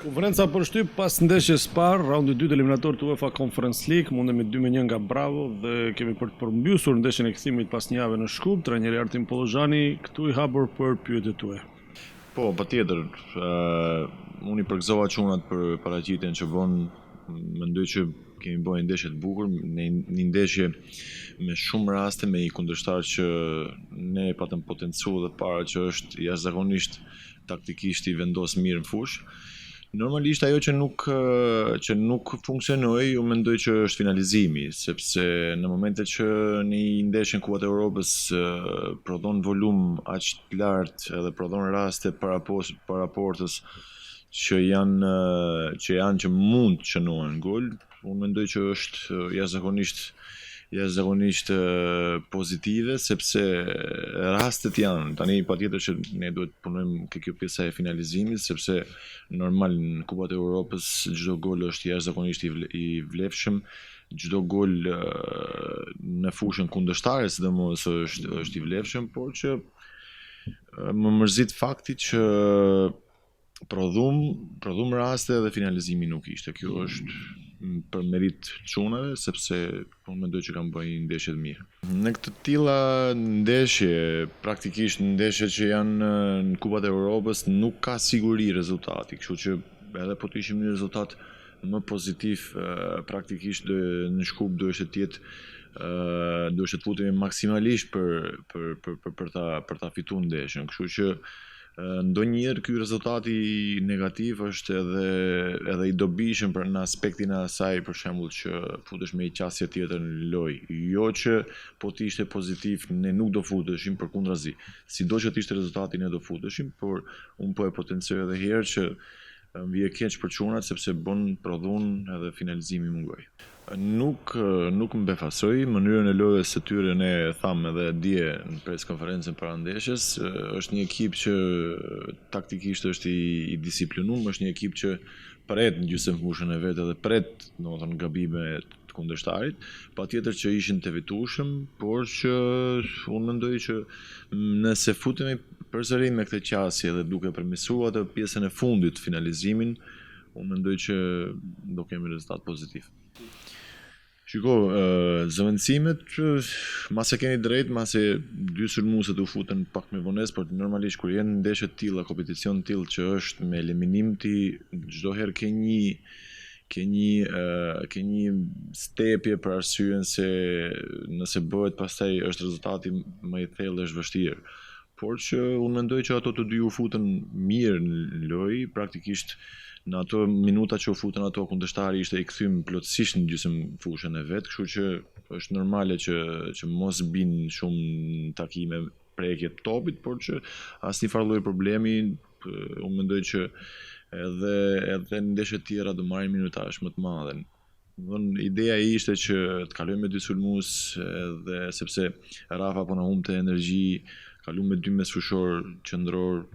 Konferenca për shtyp pas ndeshjes parë, raundi 2 eliminator të UEFA Conference League, mundemi 2-1 nga Bravo dhe kemi për të përmbysur ndeshjen e kthimit pas një jave në Shkup. Trajneri Artim Pollozhani këtu i hapur për pyetjet tuaja. Po, patjetër, unë i përgëzova çunat për paraqitjen që bën. Mendoj që kemi bërë një ndeshje të bukur, një ndeshje me shumë raste me një kundërshtar që ne patëm potencial dhe para që është jashtëzakonisht taktikisht i vendos mirë në fushë. Normalisht ajo që nuk funksionoi, unë mendoj që është finalizimi, sepse në momentet që një ndeshje në Kupën e Europës prodhon volum aq të lartë edhe prodhon raste para portës që janë që mund të shënohen gol, unë mendoj që është jashtëzakonisht pozitive, sepse rastet janë. Tani patjetër që ne duhet të punojmë kjo pjesa e finalizimit, sepse normal në Kupat e Europës çdo gol është jashtëzakonisht i vlefshëm, çdo gol në fushën kundërshtare sidomos është i vlefshëm, por që më mërzit fakti që prodhum raste dhe finalizimi nuk ishte. Kjo është për merit çunave, sepse unë mendoj që kanë bërë një ndeshje të mirë. Në këtë tilla ndeshje, praktikisht ndeshje që janë në Kupat e Europës, nuk ka siguri rezultati, kështu që edhe po të ishim një rezultat më pozitiv, praktikisht në Shkup do ishte të futemi maksimalisht për ta fituar ndeshjen, kështu që ndonjëherë ky rezultati negativ është edhe i dobishëm për në aspektin e asaj, për shembull që futesh me një qasje tjetër në lojë. Jo që po të ishte pozitiv ne nuk do futeshim, përkundrazi. Sido që të ishte rezultati ne do futeshim, por unë po e potencioj edhe herë që më vije keq për çunat sepse prodhun edhe finalizimi mungoi. Nuk më befasoi mënyrën e lojës së tyre, ne tham edhe dje në preskonferencën para ndeshjes, është një ekip që taktikisht është i disiplinuar, është një ekip që pret në gjysmëfushën e vet edhe pret, domethënë gabime të kundërshtarit, patjetër që ishin të vetushëm, por që unë mendoj që nëse futemi përsëri me këtë qasje dhe duke përmirësuar atë pjesën e fundit finalizimin, unë mendoj që do kemi rezultat pozitiv. Shiko, zëvendësimet, mase keni drejt, mase dy sulmuesit u futën pak me vonesë, por normalisht kur janë ndeshje të tilla, kompeticion të tillë që është me eliminim ti çdo herë ke një stepje për arsyeën se nëse bëhet pastaj është rezultati më i thellë, është vështirë. Por që unë mendoj që ato të dy u futën mirë në lojë, praktikisht në ato minuta që u futën ato kundërshtari ishte i kthym plotësisht në gjysmëfushën e vet, kështu që është normale që mos bin shumë takime prekje të topit, por që asnjë farë lloji problemi, unë mendoj që edhe në ndeshje të tjera do marrin minutazh më të madhe. Ideja ishte që të kalojmë me dy sulmues, edhe sepse Rafa po na humbte energji, kalojmë me dy mesfushor qendror,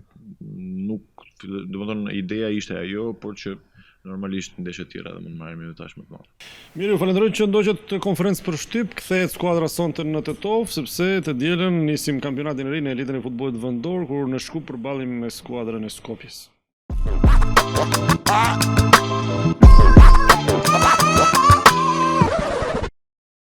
domethënë ideja ishte ajo, por që normalisht ndeshje të tjera do mund marrin minutazh më të madh. Mirë, ju falenderoj që ndoqët konferencë për shtyp, kthehet skuadra sonte në Tetov, sepse të dielën nisim kampionatin e ri në elitën e futbollit vendor, kur në Shkup përballemi me skuadrën e Skopjes.